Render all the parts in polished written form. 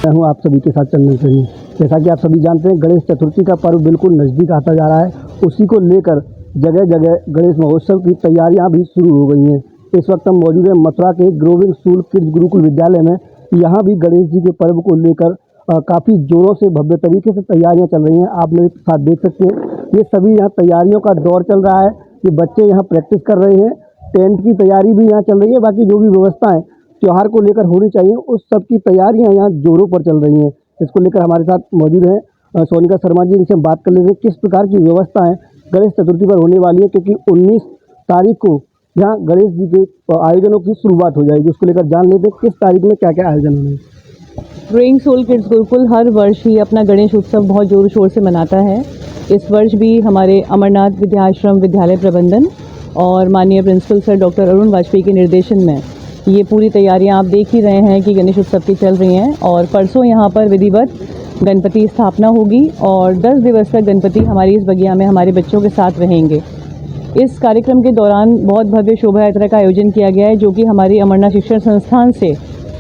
मैं हूँ आप सभी के साथ चंदन सरी। जैसा कि आप सभी जानते हैं, गणेश चतुर्थी का पर्व बिल्कुल नज़दीक आता जा रहा है। उसी को लेकर जगह जगह गणेश महोत्सव की तैयारियां भी शुरू हो गई हैं। इस वक्त हम मौजूद हैं मथुरा के ग्रोविंग स्कूल किड्स गुरुकुल विद्यालय में। यहाँ भी गणेश जी के पर्व को लेकर काफ़ी जोरों से भव्य तरीके से तैयारियां चल रही हैं। आप मेरे साथ देख सकते हैं, ये सभी यहाँ तैयारियों का दौर चल रहा है। ये बच्चे यहाँ प्रैक्टिस कर रहे हैं, टेंट की तैयारी भी यहाँ चल रही है। बाकी जो भी व्यवस्थाएं त्यौहार को लेकर होनी चाहिए, उस सब की तैयारियां यहाँ जोरों पर चल रही हैं। इसको लेकर हमारे साथ मौजूद हैं सोनिका शर्मा जी। इनसे हम बात कर लेते हैं किस प्रकार की व्यवस्थाएं गणेश चतुर्थी पर होने वाली है, क्योंकि 19 तारीख को यहाँ गणेश जी के आयोजनों की शुरुआत हो जाएगी। उसको लेकर जान लेते हैं किस तारीख में क्या क्या आयोजन होने। ग्रोविंग स्कूल किड्स गुरुकुल हर वर्ष ही अपना गणेश उत्सव बहुत जोर शोर से मनाता है। इस वर्ष भी हमारे अमरनाथ विद्याश्रम विद्यालय प्रबंधन और माननीय principal sir doctor Arun Vajpayee के निर्देशन में ये पूरी तैयारियां आप देख ही रहे हैं कि गणेश उत्सव की चल रही हैं। और परसों यहाँ पर विधिवत गणपति स्थापना होगी और 10 दिवस तक गणपति हमारी इस बगिया में हमारे बच्चों के साथ रहेंगे। इस कार्यक्रम के दौरान बहुत भव्य शोभा यात्रा का आयोजन किया गया है, जो कि हमारी अमरनाथ शिक्षण संस्थान से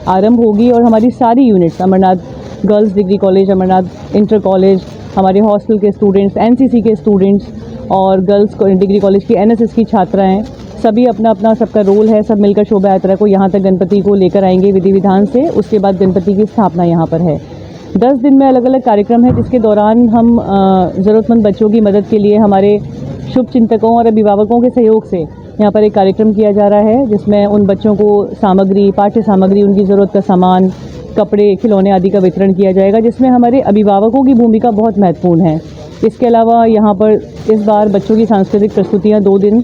आरंभ होगी और हमारी सारी units, Amarnath girls degree college, Amarnath inter college, हमारे हॉस्टल के स्टूडेंट्स, एनसीसी के स्टूडेंट्स और गर्ल्स डिग्री कॉलेज की एनएसएस की छात्राएँ, सभी अपना अपना सबका रोल है। सब मिलकर शोभा यात्रा को यहाँ तक गणपति को लेकर आएंगे विधि विधान से। उसके बाद गणपति की स्थापना यहाँ पर है। 10 दिन में अलग अलग कार्यक्रम है, जिसके दौरान हम ज़रूरतमंद बच्चों की मदद के लिए हमारे शुभ चिंतकों और अभिभावकों के सहयोग से यहाँ पर एक कार्यक्रम किया जा रहा है, जिसमें उन बच्चों को सामग्री, पाठ्य सामग्री, उनकी ज़रूरत का सामान, कपड़े, खिलौने आदि का वितरण किया जाएगा, जिसमें हमारे अभिभावकों की भूमिका बहुत महत्वपूर्ण है। इसके अलावा यहाँ पर इस बार बच्चों की सांस्कृतिक प्रस्तुतियाँ 2 दिन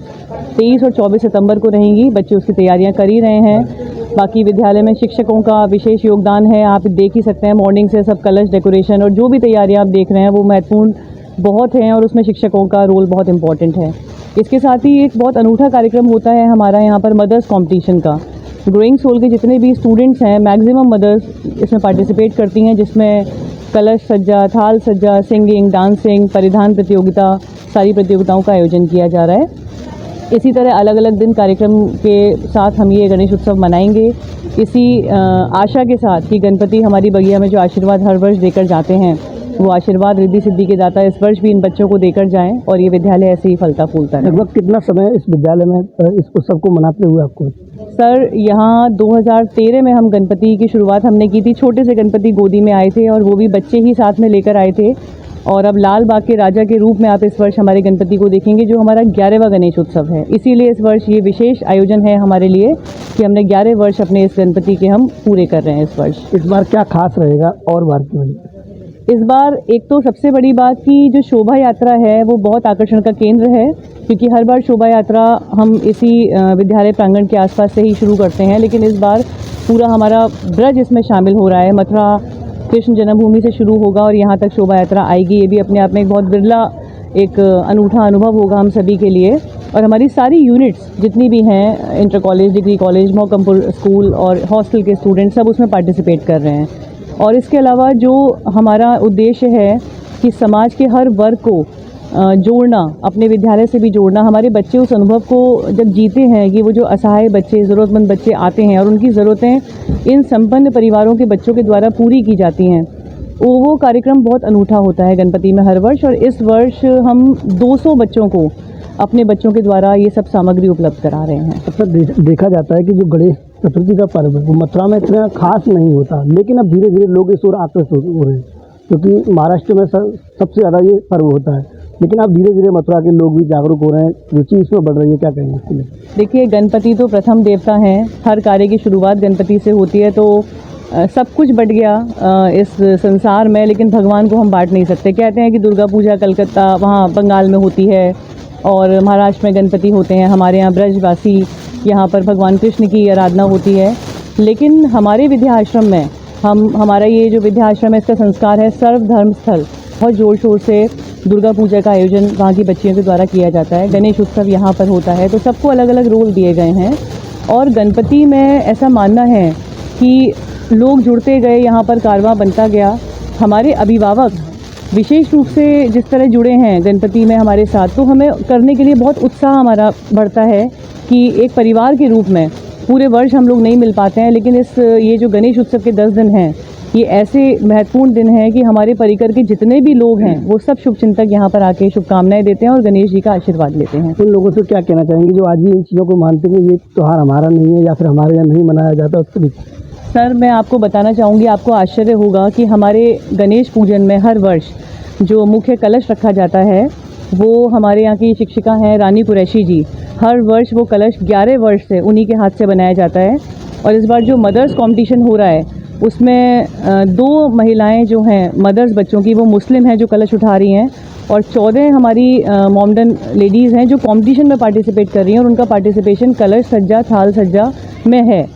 23 और 24 सितंबर को रहेंगी। बच्चे उसकी तैयारियां कर ही रहे हैं। बाकी विद्यालय में शिक्षकों का विशेष योगदान है, आप देख ही सकते हैं। मॉर्निंग से सब कलश डेकोरेशन और जो भी तैयारियां आप देख रहे हैं वो महत्वपूर्ण बहुत हैं और उसमें शिक्षकों का रोल बहुत इम्पॉर्टेंट है। इसके साथ ही एक बहुत अनूठा कार्यक्रम होता है हमारा यहाँ पर मदर्स कॉम्पिटिशन का। ग्रोइंग सोल के जितने भी स्टूडेंट्स हैं, मैक्सिमम मदर्स इसमें पार्टिसिपेट करती हैं, जिसमें कलश सज्जा, थाल सज्जा, सिंगिंग, डांसिंग, परिधान प्रतियोगिता, सारी प्रतियोगिताओं का आयोजन किया जा रहा है। इसी तरह अलग अलग दिन कार्यक्रम के साथ हम ये गणेश उत्सव मनाएंगे, इसी आशा के साथ कि गणपति हमारी बगिया में जो आशीर्वाद हर वर्ष देकर जाते हैं, वो आशीर्वाद रिद्धि सिद्धि के दाता इस वर्ष भी इन बच्चों को देकर जाएं और ये विद्यालय ऐसे ही फलता फूलता है। लगभग कितना समय इस विद्यालय में इस उत्सव को मनाते हुए आपको? सर, यहाँ 2013 में हम गणपति की शुरुआत हमने की थी। छोटे से गणपति गोदी में आए थे और वो भी बच्चे ही साथ में लेकर आए थे। और अब लाल बाग के राजा के रूप में आप इस वर्ष हमारे गणपति को देखेंगे, जो हमारा 11वां गणेश उत्सव है। इसीलिए इस वर्ष ये विशेष आयोजन है हमारे लिए कि हमने 11 वर्ष अपने इस गणपति के हम पूरे कर रहे हैं इस वर्ष। इस बार क्या खास रहेगा और बार की वजह? इस बार एक तो सबसे बड़ी बात कि जो शोभा यात्रा है वो बहुत आकर्षण का केंद्र है, क्योंकि हर बार शोभा यात्रा हम इसी विद्यालय प्रांगण के आसपास से ही शुरू करते हैं, लेकिन इस बार पूरा हमारा ब्रज इसमें शामिल हो रहा है। मथुरा कृष्ण जन्मभूमि से शुरू होगा और यहाँ तक शोभा यात्रा आएगी। ये भी अपने आप में एक बहुत बिरला एक अनूठा अनुभव होगा हम सभी के लिए। और हमारी सारी यूनिट्स जितनी भी हैं, inter college, degree college, Mohkampur school और हॉस्टल के स्टूडेंट, सब उसमें पार्टिसिपेट कर रहे हैं। और इसके अलावा जो हमारा उद्देश्य है कि समाज के हर वर्ग को जोड़ना, अपने विद्यालय से भी जोड़ना, हमारे बच्चे उस अनुभव को जब जीते हैं कि वो जो असहाय बच्चे, ज़रूरतमंद बच्चे आते हैं और उनकी ज़रूरतें इन संपन्न परिवारों के बच्चों के द्वारा पूरी की जाती हैं, वो कार्यक्रम बहुत अनूठा होता है गणपति में हर वर्ष। और इस वर्ष हम 200 बच्चों को अपने बच्चों के द्वारा ये सब सामग्री उपलब्ध करा रहे हैं। अक्सर देखा जाता है कि जो गणेश चतुर्थी का पर्व है वो मथुरा में इतना खास नहीं होता, लेकिन अब धीरे धीरे लोग इस ओर आकर्षित हो रहे हैं, क्योंकि महाराष्ट्र में सबसे ज़्यादा ये पर्व होता है। लेकिन अब धीरे धीरे मथुरा के लोग भी जागरूक हो रहे हैं, रुचि इसमें बढ़ रही है। क्या कहेंगे इसके लिए? देखिए, गणपति तो प्रथम देवता हैं, हर कार्य की शुरुआत गणपति से होती है। तो सब कुछ बट गया इस संसार में, लेकिन भगवान को हम बांट नहीं सकते। कहते हैं कि दुर्गा पूजा कलकत्ता, वहाँ बंगाल में होती है और महाराष्ट्र में गणपति होते हैं। हमारे यहाँ ब्रजवासी, यहाँ पर भगवान कृष्ण की आराधना होती है। लेकिन हमारे विद्याश्रम में हमारा ये जो विद्याश्रम है, इसका संस्कार है सर्वधर्म स्थल। बहुत ज़ोर शोर से दुर्गा पूजा का आयोजन वहाँ की बच्चियों के द्वारा किया जाता है। गणेश उत्सव यहाँ पर होता है। तो सबको अलग अलग रोल दिए गए हैं और गणपति में ऐसा मानना है कि लोग जुड़ते गए, यहाँ पर कारवां बनता गया। हमारे अभिभावक विशेष रूप से जिस तरह जुड़े हैं गणपति में हमारे साथ, तो हमें करने के लिए बहुत उत्साह हमारा बढ़ता है कि एक परिवार के रूप में पूरे वर्ष हम लोग नहीं मिल पाते हैं, लेकिन ये जो गणेश उत्सव के 10 दिन हैं, ये ऐसे महत्वपूर्ण दिन है कि हमारे परिकर के जितने भी लोग हैं वो सब शुभचिंतक यहाँ पर आके शुभकामनाएं देते हैं और गणेश जी का आशीर्वाद लेते हैं। उन लोगों से क्या कहना चाहेंगे जो आज भी इन चीज़ों को मानते हैं कि ये त्यौहार हमारा नहीं है या फिर हमारे यहाँ नहीं मनाया जाता, उसके बीच? सर, मैं आपको बताना चाहूँगी, आपको आश्चर्य होगा कि हमारे गणेश पूजन में हर वर्ष जो मुख्य कलश रखा जाता है वो हमारे यहाँ की शिक्षिका हैं रानी कुरैशी जी। हर वर्ष वो कलश 11 वर्ष से उन्हीं के हाथ से बनाया जाता है। और इस बार जो मदर्स कंपटीशन हो रहा है उसमें 2 महिलाएं जो हैं मदर्स बच्चों की, वो मुस्लिम हैं जो कलश उठा रही हैं, और 14 हमारी मोमडन लेडीज़ हैं जो कंपटीशन में पार्टिसिपेट कर रही हैं और उनका पार्टिसिपेशन कलश सज्जा थाल सज्जा में है।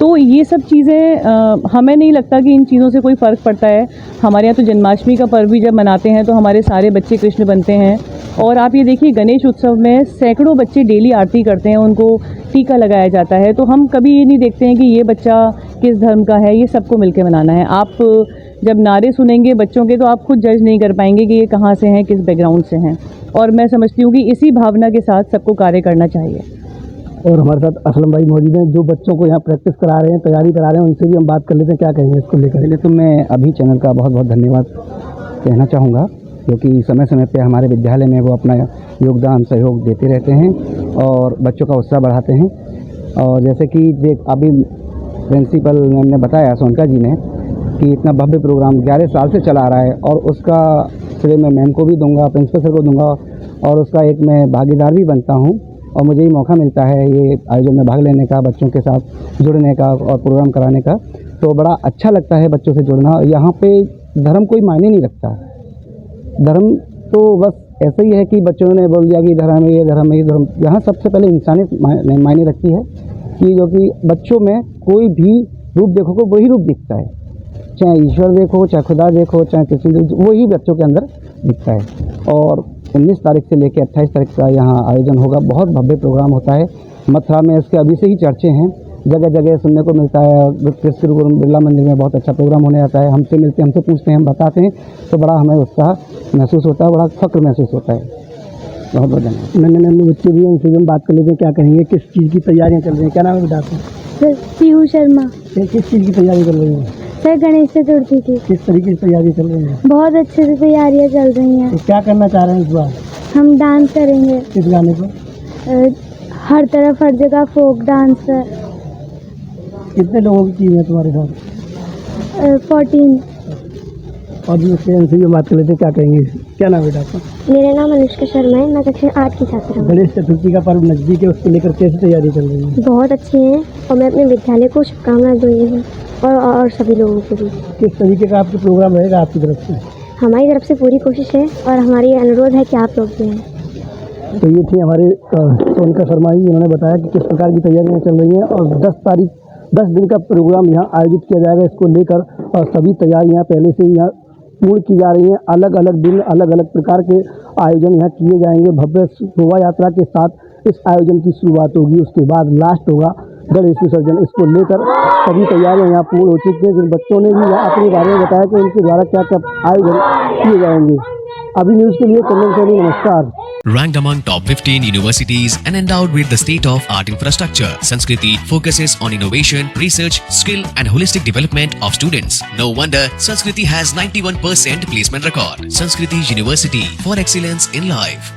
तो ये सब चीज़ें हमें नहीं लगता कि इन चीज़ों से कोई फ़र्क पड़ता है। हमारे यहाँ तो जन्माष्टमी का पर्व भी जब मनाते हैं तो हमारे सारे बच्चे कृष्ण बनते हैं। और आप ये देखिए, गणेश उत्सव में सैकड़ों बच्चे डेली आरती करते हैं, उनको टीका लगाया जाता है। तो हम कभी ये नहीं देखते हैं कि ये बच्चा किस धर्म का है, ये सबको मिलकर मनाना है। आप जब नारे सुनेंगे बच्चों के तो आप खुद जज नहीं कर पाएंगे कि ये कहाँ से हैं, किस बैकग्राउंड से हैं। और मैं समझती हूँ कि इसी भावना के साथ सबको कार्य करना चाहिए। और हमारे साथ असलम भाई मौजूद हैं जो बच्चों को यहाँ प्रैक्टिस करा रहे हैं, तैयारी करा रहे हैं, उनसे भी हम बात कर लेते हैं, क्या कहेंगे इसको लेकर। पहले तो मैं अभी चैनल का बहुत बहुत धन्यवाद कहना चाहूँगा, क्योंकि समय समय पे हमारे विद्यालय में वो अपना योगदान सहयोग देते रहते हैं और बच्चों का उत्साह बढ़ाते हैं। और जैसे कि अभी प्रिंसिपल मैम ने बताया, सोनका जी ने, कि इतना भव्य प्रोग्राम 11 साल से चला रहा है और उसका श्रेय मैं मैम को भी दूंगा, प्रिंसिपल सर को दूंगा, और उसका एक मैं भागीदार भी बनता हूँ। और मुझे ही मौका मिलता है ये आयोजन में भाग लेने का, बच्चों के साथ जुड़ने का और प्रोग्राम कराने का, तो बड़ा अच्छा लगता है बच्चों से जुड़ना। यहाँ पे धर्म कोई मायने नहीं रखता। धर्म तो बस ऐसा ही है कि बच्चों ने बोल दिया कि धर्म है ये, धर्म है ये, धर्म। यहाँ सबसे पहले इंसानियत मायने रखती है, कि जो कि बच्चों में कोई भी रूप देखो को वही रूप दिखता है, चाहे ईश्वर देखो, चाहे खुदा देखो, चाहे कृष्ण देखो, वही बच्चों के अंदर दिखता है। और 19 तारीख से लेकर 28 तारीख का यहाँ आयोजन होगा। बहुत भव्य प्रोग्राम होता है। मथुरा में इसके अभी से ही चर्चे हैं, जगह जगह सुनने को मिलता है। कृष्ण गुरु बिरला मंदिर में बहुत अच्छा प्रोग्राम होने आता है। हमसे मिलते हैं, हमसे पूछते हैं, हम बताते हैं, तो बड़ा हमें उत्साह महसूस होता है, बड़ा फक्र महसूस होता है। बहुत बहुत धन्यवाद। नन्हे बच्चे भी हैं, उनसे भी हम बात कर लेते हैं, क्या कहेंगे, किस चीज़ की तैयारियाँ चल रही हैं, क्या नाम है बताते हैं? सर पीहू शर्मा। किस चीज़ की तैयारी कर रही हैं? सर गणेश चतुर्थी की। किस तरीके की तैयारी चल रही है? बहुत अच्छे से तैयारियां चल रही हैं। तो क्या करना चाह रहे हैं इस बार? हम डांस करेंगे। किस गाने पर? हर तरफ हर जगह फोक डांस है। कितने लोगों की टीम है तुम्हारे साथ? 14। और दूसरे उनसे भी बात कर लेते हैं, क्या कहेंगे, क्या नाम है बेटा आपका? मेरा नाम अनुष्का शर्मा है, मैं कक्षा 8 की छात्रा हूँ। गणेश चतुर्थी का पर्व नजदीक है, उसको लेकर कैसी तैयारी चल रही है? बहुत अच्छी हैं और मैं अपने विद्यालय को शुभकामनाएं दूंगी हूँ और सभी लोगों को भी। किस तरीके का आपके प्रोग्राम रहेगा आपकी तरफ से? हमारी तरफ से पूरी कोशिश है और हमारी अनुरोध है कि आप लोग भी हैं। तो ये थी हमारे सोनका शर्मा जी, जिन्होंने बताया कि किस प्रकार की तैयारियां चल रही हैं। और 10 दिन का प्रोग्राम यहाँ आयोजित किया जाएगा, इसको लेकर और सभी तैयारियां पहले से यहाँ पूर्ण की जा रही हैं। अलग अलग दिन अलग अलग प्रकार के आयोजन यहाँ किए जाएंगे। भव्य शोभा यात्रा के साथ इस आयोजन की शुरुआत होगी, उसके बाद लास्ट होगा गणेश विसर्जन। इसको लेकर सभी तैयारियां यहाँ पूर्ण हो चुकी हैं। जिन बच्चों ने भी यहाँ अपने बारे में बताया कि उनके द्वारा क्या क्या आयोजन किए जाएंगे। अभी न्यूज़ के लिए चंदन सैनी, नमस्कार। Ranked among top 15 universities and endowed with the state-of-art infrastructure, Sanskriti focuses on innovation, research, skill and holistic development of students. No wonder Sanskriti has 91% placement record. Sanskriti University for excellence in life.